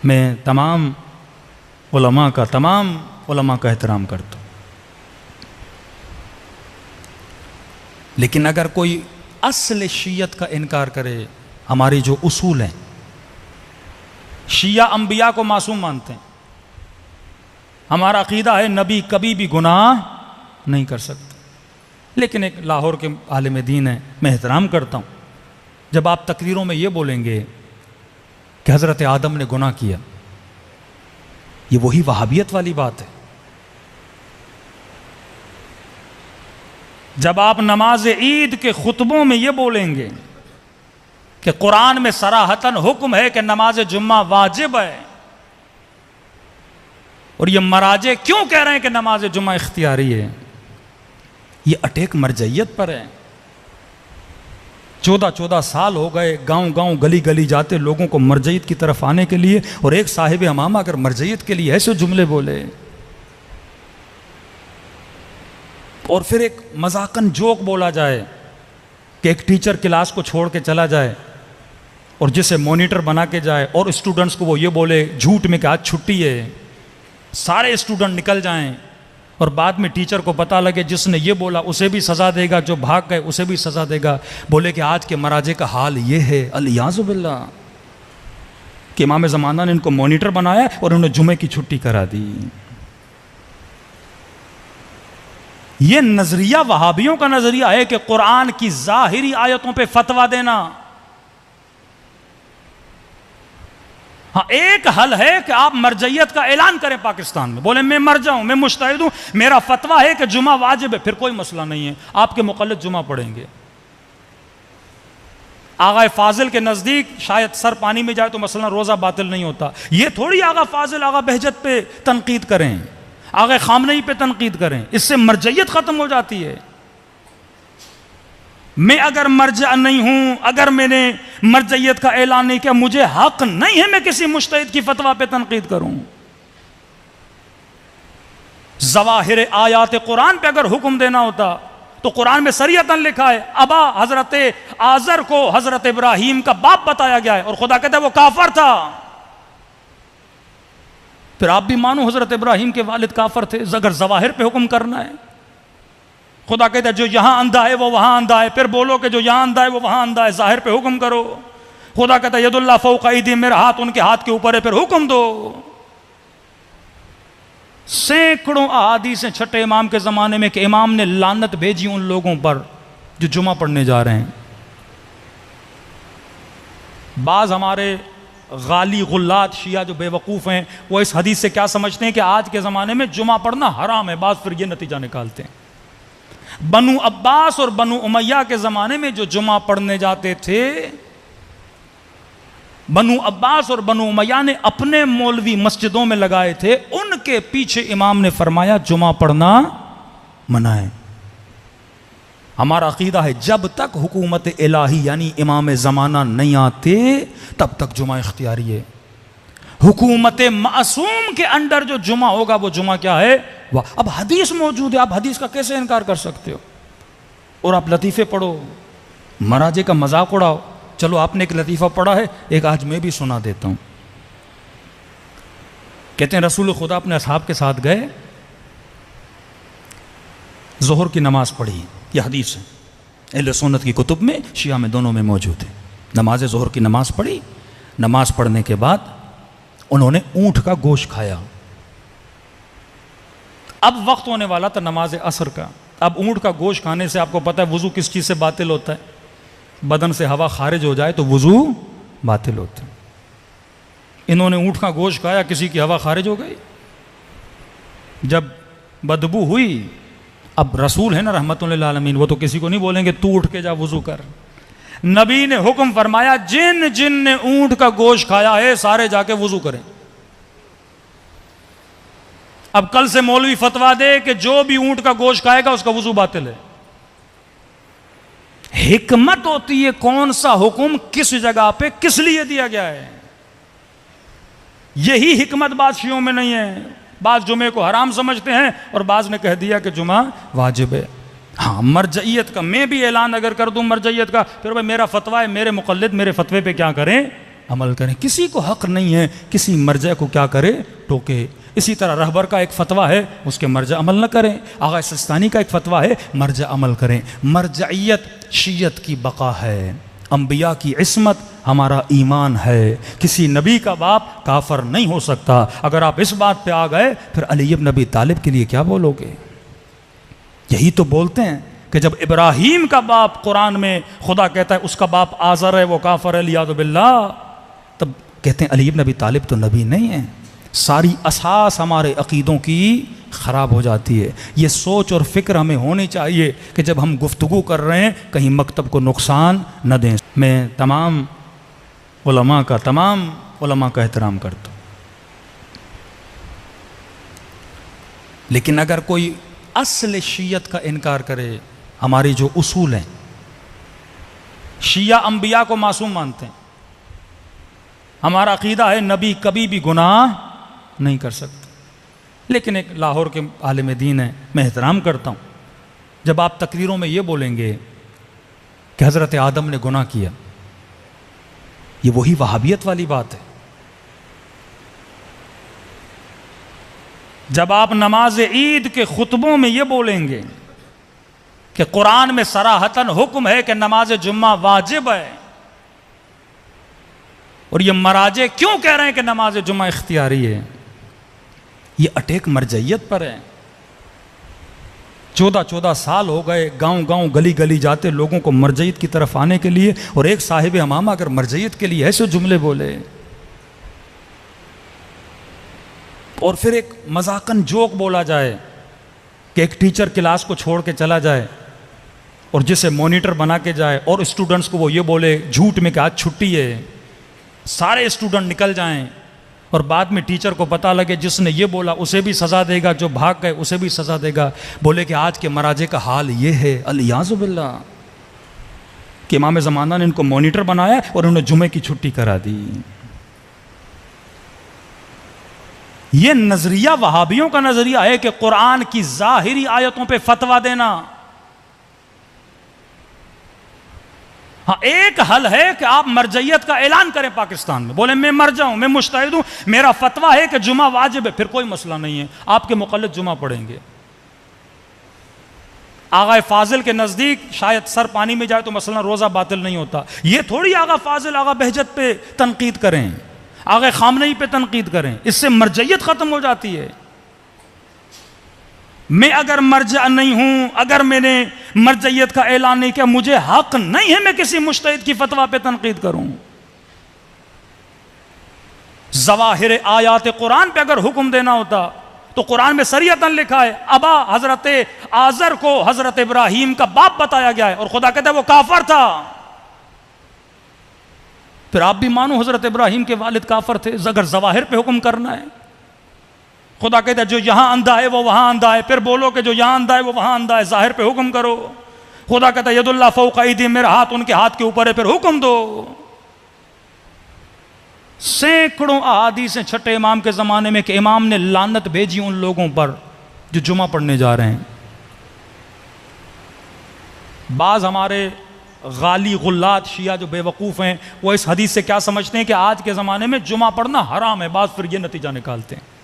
میں تمام علماء کا احترام کرتا ہوں، لیکن اگر کوئی اصل شیعت کا انکار کرے، ہماری جو اصول ہیں، شیعہ انبیاء کو معصوم مانتے ہیں، ہمارا عقیدہ ہے نبی کبھی بھی گناہ نہیں کر سکتے، لیکن ایک لاہور کے عالم دین ہے، میں احترام کرتا ہوں، جب آپ تقریروں میں یہ بولیں گے کہ حضرت آدم نے گناہ کیا، یہ وہی وہابیت والی بات ہے۔ جب آپ نماز عید کے خطبوں میں یہ بولیں گے کہ قرآن میں صراحتاً حکم ہے کہ نماز جمعہ واجب ہے، اور یہ مراجع کیوں کہہ رہے ہیں کہ نماز جمعہ اختیاری ہے، یہ اٹیک مرجعیت پر ہے۔ 14 سال ہو گئے گاؤں گاؤں گلی گلی جاتے لوگوں کو مرجعیت کی طرف آنے کے لیے، اور ایک صاحب امامہ اگر مرجعیت کے لیے ایسے جملے بولے، اور پھر ایک مذاقاً جوک بولا جائے کہ ایک ٹیچر کلاس کو چھوڑ کے چلا جائے اور جسے مانیٹر بنا کے جائے، اور اسٹوڈنٹس کو وہ یہ بولے جھوٹ میں کہ آج چھٹی ہے، سارے اسٹوڈنٹ نکل جائیں، اور بعد میں ٹیچر کو پتہ لگے جس نے یہ بولا اسے بھی سزا دے گا، جو بھاگ گئے اسے بھی سزا دے گا، بولے کہ آج کے مراجع کا حال یہ ہے الیاذ باللہ کہ امام زمانہ نے ان کو مانیٹر بنایا اور انہوں نے جمعے کی چھٹی کرا دی۔ یہ نظریہ وہابیوں کا نظریہ ہے کہ قرآن کی ظاہری آیتوں پہ فتویٰ دینا۔ ہاں ایک حل ہے کہ آپ مرجعیت کا اعلان کریں پاکستان میں، بولیں میں مرجع ہوں، میں مجتہد ہوں، میرا فتویٰ ہے کہ جمعہ واجب ہے، پھر کوئی مسئلہ نہیں ہے، آپ کے مقلد جمعہ پڑھیں گے۔ آغا فاضل کے نزدیک شاید سر پانی میں جائے تو مثلا روزہ باطل نہیں ہوتا، یہ تھوڑی آغا فاضل آغا بہجت پہ تنقید کریں، آغا خامنئی پہ تنقید کریں، اس سے مرجعیت ختم ہو جاتی ہے۔ میں اگر مرجع نہیں ہوں، اگر میں نے مرجعیت کا اعلان نہیں کیا، مجھے حق نہیں ہے میں کسی مجتہد کی فتویٰ پہ تنقید کروں۔ ظواہر آیات قرآن پہ اگر حکم دینا ہوتا تو قرآن میں صریحتاً لکھا ہے، ابا حضرت آزر کو حضرت ابراہیم کا باپ بتایا گیا ہے، اور خدا کہتا ہے وہ کافر تھا، پھر آپ بھی مانو حضرت ابراہیم کے والد کافر تھے اگر ظواہر پہ حکم کرنا ہے۔ خدا کہتا ہے جو یہاں اندھا ہے وہ وہاں اندھا ہے، پھر بولو کہ جو یہاں اندھا ہے وہ وہاں اندھا ہے، ظاہر پہ حکم کرو۔ خدا کہتا ہے ید اللہ فوق ایدیہم، میرا ہاتھ ان کے ہاتھ کے اوپر ہے، پھر حکم دو۔ سینکڑوں احادیث ہیں چھٹے امام کے زمانے میں کہ امام نے لعنت بھیجی ان لوگوں پر جو جمعہ پڑھنے جا رہے ہیں۔ بعض ہمارے غالی غلات شیعہ جو بے وقوف ہیں وہ اس حدیث سے کیا سمجھتے ہیں کہ آج کے زمانے میں جمعہ پڑھنا حرام ہے، بعض پھر یہ نتیجہ نکالتے ہیں۔ بنو عباس اور بنو امیہ کے زمانے میں جو جمعہ پڑھنے جاتے تھے، بنو عباس اور بنو امیہ نے اپنے مولوی مسجدوں میں لگائے تھے، ان کے پیچھے امام نے فرمایا جمعہ پڑھنا منع ہے۔ ہمارا عقیدہ ہے جب تک حکومت الہی یعنی امام زمانہ نہیں آتے تب تک جمعہ اختیاری ہے۔ حکومت معصوم کے انڈر جو جمعہ ہوگا وہ جمعہ کیا ہے؟ اب حدیث موجود ہے، آپ حدیث کا کیسے انکار کر سکتے ہو؟ اور آپ لطیفے پڑھو، مراجع کا مذاق اڑاؤ۔ چلو آپ نے ایک لطیفہ پڑھا ہے، ایک آج میں بھی سنا دیتا ہوں۔ کہتے ہیں رسول خدا اپنے اصحاب کے ساتھ گئے، ظہر کی نماز پڑھی، یہ حدیث ہے اہل سنت کی کتب میں، شیعہ میں، دونوں میں موجود ہے۔ نماز ظہر کی نماز پڑھی، نماز پڑھنے کے بعد انہوں نے اونٹ کا گوشت کھایا۔ اب وقت ہونے والا تھا نماز عصر کا۔ اب اونٹ کا گوشت کھانے سے آپ کو پتہ ہے وضو کس چیز سے باطل ہوتا ہے؟ بدن سے ہوا خارج ہو جائے تو وضو باطل ہوتا ہے۔ انہوں نے اونٹ کا گوشت کھایا، کسی کی ہوا خارج ہو گئی، جب بدبو ہوئی، اب رسول ہے نا رحمت للعالمین، وہ تو کسی کو نہیں بولیں گے تو اٹھ کے جا وضو کر۔ نبی نے حکم فرمایا جن جن نے اونٹ کا گوشت کھایا ہے سارے جا کے وضو کریں۔ اب کل سے مولوی فتویٰ دے کہ جو بھی اونٹ کا گوشت کھائے گا اس کا وضو باطل ہے۔ حکمت ہوتی ہے کون سا حکم کس جگہ پہ کس لیے دیا گیا ہے، یہی حکمت بادشاہوں میں نہیں ہے۔ بعض جمعے کو حرام سمجھتے ہیں اور بعض نے کہہ دیا کہ جمعہ واجب ہے۔ ہاں مرجعیت کا میں بھی اعلان اگر کر دوں مرجعیت کا، پھر بھائی میرا فتویٰ ہے، میرے مقلد میرے فتوے پہ کیا کریں؟ عمل کریں. کسی کو حق نہیں ہے کسی مرجع کو کیا کرے, ٹوکے. اسی طرح رہبر کا ایک فتویٰ ہے, اس کے مرجع عمل نہ کریں. آغا سستانی کا ایک فتویٰ ہے, مرجع عمل کریں. مرجعیت شیعت کی بقا ہے, انبیاء کی عصمت ہمارا ایمان ہے. کسی نبی کا باپ کافر نہیں ہو سکتا. اگر آپ اس بات پہ آ گئے پھر علی بن ابی طالب کے لیے کیا بولو گے؟ یہی تو بولتے ہیں کہ جب ابراہیم کا باپ قرآن میں خدا کہتا ہے اس کا باپ آزر ہے وہ کافر ہے لیاذ باللہ, تب کہتے ہیں علی بن ابی طالب تو نبی نہیں ہے. ساری اساس ہمارے عقیدوں کی خراب ہو جاتی ہے. یہ سوچ اور فکر ہمیں ہونی چاہیے کہ جب ہم گفتگو کر رہے ہیں کہیں مکتب کو نقصان نہ دیں. میں تمام علماء کا احترام کرتا ہوں, لیکن اگر کوئی اصل شیعت کا انکار کرے, ہماری جو اصول ہیں, شیعہ انبیاء کو معصوم مانتے ہیں. ہمارا عقیدہ ہے نبی کبھی بھی گناہ نہیں کر سکتے. لیکن ایک لاہور کے عالم دین ہے, میں احترام کرتا ہوں, جب آپ تقریروں میں یہ بولیں گے کہ حضرت آدم نے گناہ کیا, یہ وہی وہابیت والی بات ہے. جب آپ نماز عید کے خطبوں میں یہ بولیں گے کہ قرآن میں صراحتاً حکم ہے کہ نماز جمعہ واجب ہے, اور یہ مراجع کیوں کہہ رہے ہیں کہ نماز جمعہ اختیاری ہے, یہ اٹیک مرجعیت پر ہے. 14 سال ہو گئے گاؤں گاؤں گلی گلی جاتے لوگوں کو مرجعیت کی طرف آنے کے لیے, اور ایک صاحب امامہ اگر مرجعیت کے لیے ایسے جملے بولے, اور پھر ایک مذاقن جوک بولا جائے کہ ایک ٹیچر کلاس کو چھوڑ کے چلا جائے اور جسے مانیٹر بنا کے جائے, اور اسٹوڈنٹس کو وہ یہ بولے جھوٹ میں کہ آج چھٹی ہے, سارے اسٹوڈنٹ نکل جائیں, اور بعد میں ٹیچر کو پتہ لگے جس نے یہ بولا اسے بھی سزا دے گا, جو بھاگ گئے اسے بھی سزا دے گا. بولے کہ آج کے مراجع کا حال یہ ہے الیاذ باللہ کہ امام زمانہ نے ان کو مانیٹر بنایا اور انہوں نے جمعے کی چھٹی کرا دی. یہ نظریہ وہابیوں کا نظریہ ہے کہ قرآن کی ظاہری آیتوں پہ فتویٰ دینا. ہاں ایک حل ہے کہ آپ مرجعیت کا اعلان کریں پاکستان میں, بولیں میں مرجع ہوں, میں مجتہد ہوں, میرا فتویٰ ہے کہ جمعہ واجب ہے, پھر کوئی مسئلہ نہیں ہے, آپ کے مقلد جمعہ پڑھیں گے. آغا فاضل کے نزدیک شاید سر پانی میں جائے تو مثلا روزہ باطل نہیں ہوتا. یہ تھوڑی آغا فاضل آغا بہجت پہ تنقید کریں, آغا خامنئی پہ تنقید کریں, اس سے مرجعیت ختم ہو جاتی ہے. میں اگر مرجع نہیں ہوں, اگر میں نے مرجعیت کا اعلان نہیں کیا, مجھے حق نہیں ہے میں کسی مجتہد کی فتویٰ پہ تنقید کروں. ظواہر آیات قرآن پہ اگر حکم دینا ہوتا تو قرآن میں صریحتاً لکھا ہے ابا حضرت آزر کو حضرت ابراہیم کا باپ بتایا گیا ہے, اور خدا کہتا ہے وہ کافر تھا. پھر آپ بھی مانو حضرت ابراہیم کے والد کافر تھے اگر ظواہر پہ حکم کرنا ہے. خدا کہتا ہے جو یہاں اندھا ہے وہ وہاں اندھا ہے, پھر بولو کہ جو یہاں اندھا ہے وہ وہاں اندھا ہے, ظاہر پہ حکم کرو. خدا کہتا ہے ید اللہ فوق ایدیہم, میرا ہاتھ ان کے ہاتھ کے اوپر ہے, پھر حکم دو. سینکڑوں احادیث ہیں چھٹے امام کے زمانے میں کہ امام نے لعنت بھیجی ان لوگوں پر جو جمعہ پڑھنے جا رہے ہیں. بعض ہمارے غالی غلات شیعہ جو بے وقوف ہیں وہ اس حدیث سے کیا سمجھتے ہیں کہ آج کے زمانے میں جمعہ پڑھنا حرام ہے. بعض پھر یہ نتیجہ نکالتے ہیں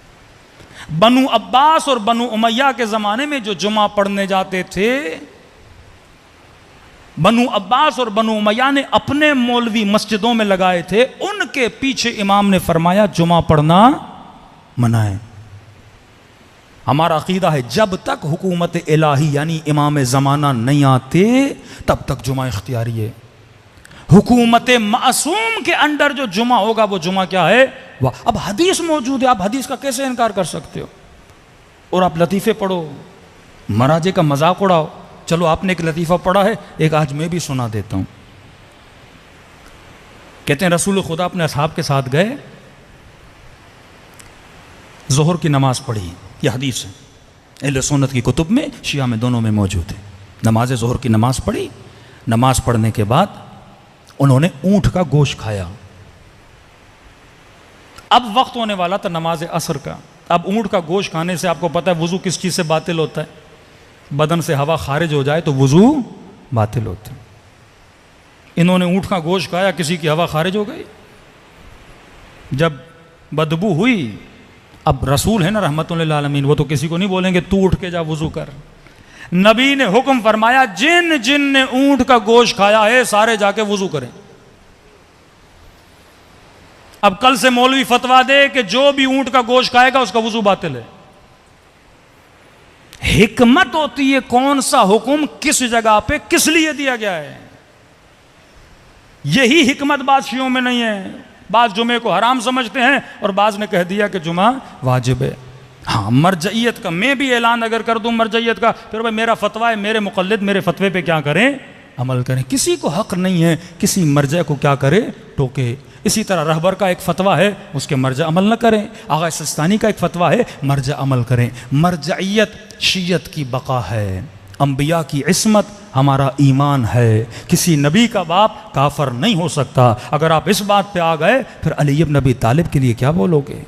بنو عباس اور بنو امیہ کے زمانے میں جو جمعہ پڑھنے جاتے تھے, بنو عباس اور بنو امیہ نے اپنے مولوی مسجدوں میں لگائے تھے, ان کے پیچھے امام نے فرمایا جمعہ پڑھنا منع ہے. ہمارا عقیدہ ہے جب تک حکومت الہی یعنی امام زمانہ نہیں آتے تب تک جمعہ اختیاری ہے. حکومت معصوم کے انڈر جو جمعہ ہوگا وہ جمعہ کیا ہے. اب حدیث موجود ہے, آپ حدیث کا کیسے انکار کر سکتے ہو؟ اور آپ لطیفے پڑھو, مراجع کا مذاق اڑاؤ. چلو آپ نے ایک لطیفہ پڑھا ہے, ایک آج میں بھی سنا دیتا ہوں. کہتے ہیں رسول خدا اپنے اصحاب کے ساتھ گئے, ظہر کی نماز پڑھی. یہ حدیث ہے اہل سنت کی کتب میں, شیعہ میں, دونوں میں موجود ہے. نماز ظہر کی نماز پڑھی. نماز پڑھنے کے بعد انہوں نے اونٹ کا گوشت کھایا. اب وقت ہونے والا تھا نماز عصر کا. اب اونٹ کا گوشت کھانے سے آپ کو پتہ ہے وضو کس چیز سے باطل ہوتا ہے؟ بدن سے ہوا خارج ہو جائے تو وضو باطل ہوتا ہے. انہوں نے اونٹ کا گوشت کھایا, کسی کی ہوا خارج ہو گئی. جب بدبو ہوئی، اب رسول ہے نا رحمت للعالمین، وہ تو کسی کو نہیں بولیں گے تو اٹھ کے جا وضو کر. نبی نے حکم فرمایا جن جن نے اونٹ کا گوشت کھایا ہے سارے جا کے وضو کریں. اب کل سے مولوی فتویٰ دے کہ جو بھی اونٹ کا گوشت کھائے گا اس کا وضو باطل ہے. حکمت ہوتی ہے کون سا حکم کس جگہ پہ کس لیے دیا گیا ہے. یہی حکمت بعض شیعوں میں نہیں ہے. بعض جمعے کو حرام سمجھتے ہیں اور بعض نے کہہ دیا کہ جمعہ واجب ہے. ہاں مرجعیت کا میں بھی اعلان اگر کر دوں مرجعیت کا، پھر بھائی میرا فتویٰ ہے، میرے مقلد میرے فتوے پہ کیا کریں؟ عمل کریں. کسی کو حق نہیں ہے کسی مرجع کو کیا کرے؟ ٹوکے. اسی طرح رہبر کا ایک فتویٰ ہے اس کے مرجع عمل نہ کریں. آغا سستانی کا ایک فتویٰ ہے مرجع عمل کریں. مرجعیت شیعت کی بقا ہے، انبیاء کی عصمت ہمارا ایمان ہے. کسی نبی کا باپ کافر نہیں ہو سکتا. اگر آپ اس بات پہ آ گئے پھر علی ابن ابی طالب کے لیے کیا بولو گے؟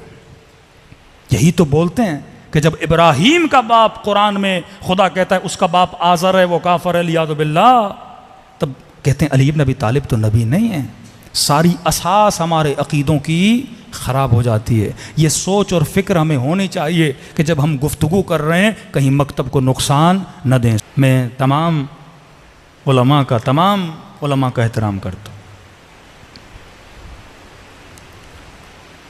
یہی تو بولتے ہیں کہ جب ابراہیم کا باپ قرآن میں خدا کہتا ہے اس کا باپ آزر ہے وہ کافر ہے لیاذ باللہ، تب کہتے ہیں علی ابن ابی طالب تو نبی نہیں ہے. ساری اساس ہمارے عقیدوں کی خراب ہو جاتی ہے. یہ سوچ اور فکر ہمیں ہونی چاہیے کہ جب ہم گفتگو کر رہے ہیں کہیں مکتب کو نقصان نہ دیں. میں تمام علماء کا احترام کرتا ہوں،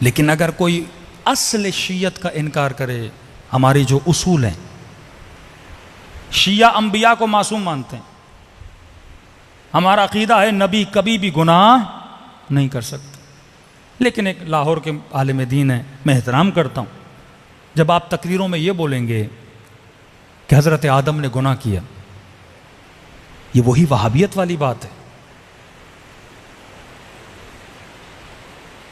لیکن اگر کوئی اصل شیعت کا انکار کرے، ہماری جو اصول ہیں، شیعہ انبیاء کو معصوم مانتے ہیں. ہمارا عقیدہ ہے نبی کبھی بھی گناہ نہیں کر سکتے. لیکن ایک لاہور کے عالم دین ہے، میں احترام کرتا ہوں، جب آپ تقریروں میں یہ بولیں گے کہ حضرت آدم نے گناہ کیا، یہ وہی وہابیت والی بات ہے.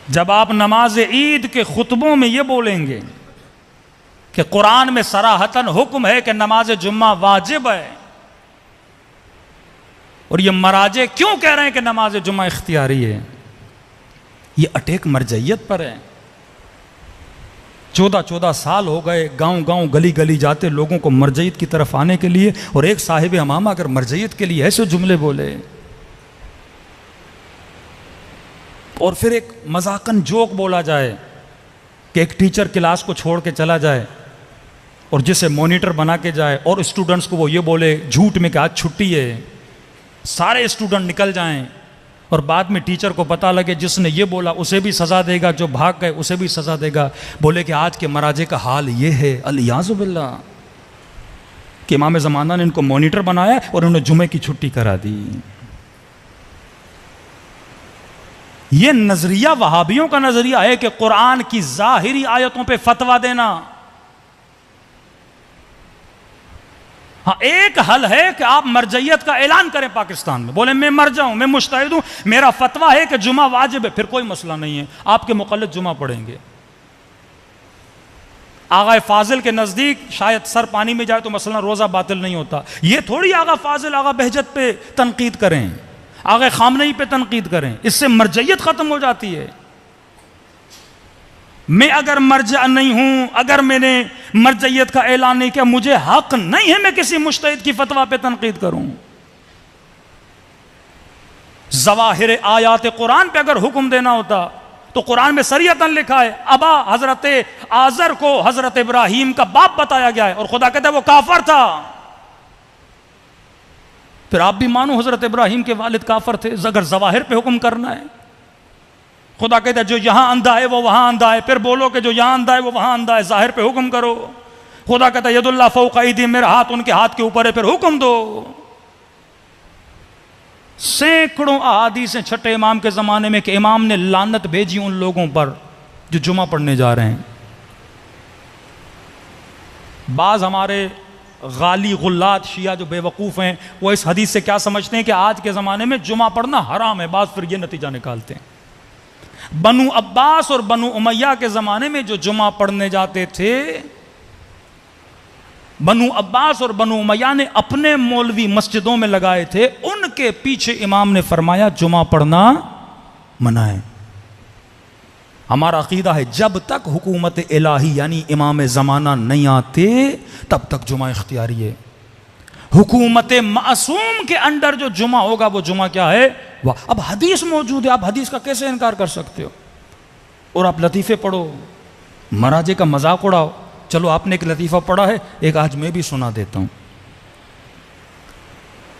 جب آپ نماز عید کے خطبوں میں یہ بولیں گے کہ قرآن میں صراحتاً حکم ہے کہ نماز جمعہ واجب ہے، اور یہ مراجع کیوں کہہ رہے ہیں کہ نماز جمعہ اختیاری ہے، یہ اٹیک مرجعیت پر ہے. 14 سال ہو گئے گاؤں گاؤں گلی گلی جاتے لوگوں کو مرجعیت کی طرف آنے کے لیے، اور ایک صاحب امامہ اگر مرجعیت کے لیے ایسے جملے بولے اور پھر ایک مذاقاً جوک بولا جائے کہ ایک ٹیچر کلاس کو چھوڑ کے چلا جائے اور جسے مانیٹر بنا کے جائے اور اسٹوڈنٹس کو وہ یہ بولے جھوٹ میں کہ آج چھٹی ہے، سارے اسٹوڈنٹ نکل جائیں، اور بعد میں ٹیچر کو پتہ لگے جس نے یہ بولا اسے بھی سزا دے گا، جو بھاگ گئے اسے بھی سزا دے گا. بولے کہ آج کے مراجع کا حال یہ ہے الیاذ باللہ کہ امام زمانہ نے ان کو مانیٹر بنایا اور انہوں نے جمعے کی چھٹی کرا دی. یہ نظریہ وہابیوں کا نظریہ ہے کہ قرآن کی ظاہری آیتوں پہ فتویٰ دینا. ہاں ایک حل ہے کہ آپ مرجعیت کا اعلان کریں پاکستان میں، بولیں میں مرجع ہوں، میں مجتہد ہوں، میرا فتویٰ ہے کہ جمعہ واجب ہے، پھر کوئی مسئلہ نہیں ہے، آپ کے مقلد جمعہ پڑھیں گے. آغا فاضل کے نزدیک شاید سر پانی میں جائے تو مثلا روزہ باطل نہیں ہوتا. یہ تھوڑی آغا فاضل آغا بہجت پہ تنقید کریں، آغا خامنئی پہ تنقید کریں، اس سے مرجعیت ختم ہو جاتی ہے. میں اگر مرجع نہیں ہوں، اگر میں نے مرجعیت کا اعلان نہیں کیا، مجھے حق نہیں ہے میں کسی مجتہد کی فتویٰ پہ تنقید کروں. ظواہر آیات قرآن پہ اگر حکم دینا ہوتا تو قرآن میں صریحتاً لکھا ہے ابا حضرت آزر کو حضرت ابراہیم کا باپ بتایا گیا ہے، اور خدا کہتا ہے وہ کافر تھا. پھر آپ بھی مانو حضرت ابراہیم کے والد کافر تھے اگر ظواہر پہ حکم کرنا ہے. خدا کہتا ہے جو یہاں اندھا ہے وہ وہاں اندھا ہے، پھر بولو کہ جو یہاں اندھا ہے وہ وہاں اندھا ہے، ظاہر پہ حکم کرو. خدا کہتا ہے ید اللہ فوق ایدیہم، میرا ہاتھ ان کے ہاتھ کے اوپر ہے، پھر حکم دو. سینکڑوں احادیث ہیں چھٹے امام کے زمانے میں کہ امام نے لعنت بھیجی ان لوگوں پر جو جمعہ پڑھنے جا رہے ہیں. بعض ہمارے غالی غلات شیعہ جو بے وقوف ہیں وہ اس حدیث سے کیا سمجھتے ہیں کہ آج کے زمانے میں جمعہ پڑھنا حرام ہے. بعض پھر یہ نتیجہ نکالتے ہیں بنو عباس اور بنو امیہ کے زمانے میں جو جمعہ پڑھنے جاتے تھے، بنو عباس اور بنو امیہ نے اپنے مولوی مسجدوں میں لگائے تھے، ان کے پیچھے امام نے فرمایا جمعہ پڑھنا منع ہے. ہمارا عقیدہ ہے جب تک حکومت الہی یعنی امام زمانہ نہیں آتے تب تک جمعہ اختیاری ہے. حکومت معصوم کے انڈر جو جمعہ ہوگا وہ جمعہ کیا ہے؟ اب حدیث موجود ہے، آپ حدیث کا کیسے انکار کر سکتے ہو؟ اور آپ لطیفے پڑھو، مراجے کا مذاق اڑاؤ. چلو آپ نے ایک لطیفہ پڑھا ہے، ایک آج میں بھی سنا دیتا ہوں.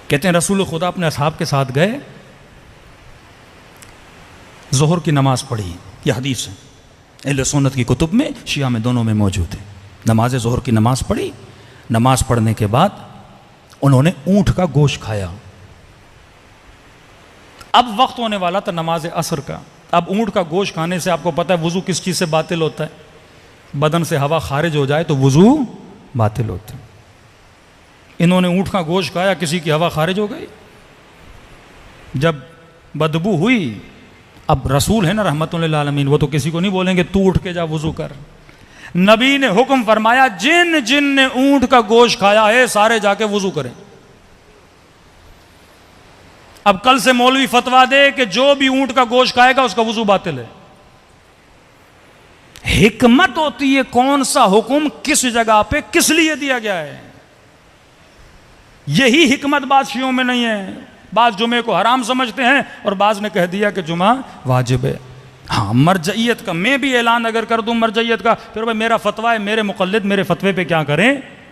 کہتے ہیں رسول خدا اپنے اصحاب کے ساتھ گئے، ظہر کی نماز پڑھی. یہ حدیث ہے اہل سنت کی کتب میں، شیعہ میں، دونوں میں موجود ہے. نماز ظہر کی نماز پڑھی. نماز پڑھنے کے بعد انہوں نے اونٹ کا گوشت کھایا. اب وقت ہونے والا تھا نماز عصر کا. اب اونٹ کا گوشت کھانے سے آپ کو پتہ ہے وضو کس چیز سے باطل ہوتا ہے؟ بدن سے ہوا خارج ہو جائے تو وضو باطل ہوتا ہے. انہوں نے اونٹ کا گوشت کھایا، کسی کی ہوا خارج ہو گئی. جب بدبو ہوئی، اب رسول ہے نا رحمت للعالمین، وہ تو کسی کو نہیں بولیں گے تو اٹھ کے جا وضو کر. نبی نے حکم فرمایا جن جن نے اونٹ کا گوشت کھایا ہے سارے جا کے وضو کریں. اب کل سے مولوی فتوا دے کہ جو بھی اونٹ کا گوشت کھائے گا اس کا وضو باطل ہے. حکمت ہوتی ہے کون سا حکم کس جگہ پہ کس لیے دیا گیا ہے. یہی حکمت بعض شیعوں میں نہیں ہے. بعض جمعے کو حرام سمجھتے ہیں اور بعض نے کہہ دیا کہ جمعہ واجب ہے. ہاں مرجعیت کا میں بھی اعلان اگر کر دوں مرجعیت کا، پھر بھائی میرا فتویٰ ہے، میرے مقلد میرے فتوے پہ کیا کریں؟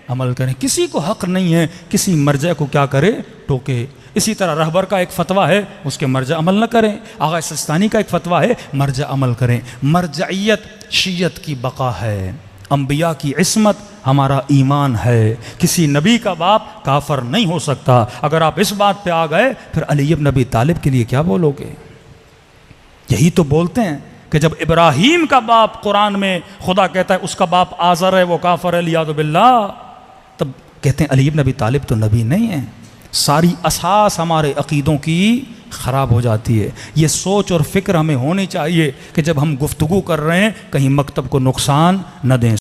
عمل کریں. کسی کو حق نہیں ہے کسی مرجع کو کیا کرے؟ ٹوکے. اسی طرح رہبر کا ایک فتویٰ ہے، اس کے مرجع عمل نہ کریں. آغا سستانی کا ایک فتویٰ ہے، مرجع عمل کریں. مرجعیت شیعت کی بقا ہے، انبیاء کی عصمت ہمارا ایمان ہے. کسی نبی کا باپ کافر نہیں ہو سکتا. اگر آپ اس بات پہ آ گئے پھر علی بن ابی طالب کے لیے کیا بولو گے؟ یہی تو بولتے ہیں کہ جب ابراہیم کا باپ قرآن میں خدا کہتا ہے اس کا باپ آزر ہے وہ کافر ہے لیاذ باللہ، تب کہتے ہیں علی بن ابی طالب تو نبی نہیں ہے. ساری اساس ہمارے عقیدوں کی خراب ہو جاتی ہے. یہ سوچ اور فکر ہمیں ہونی چاہیے کہ جب ہم گفتگو کر رہے ہیں کہیں مکتب کو نقصان نہ دیں.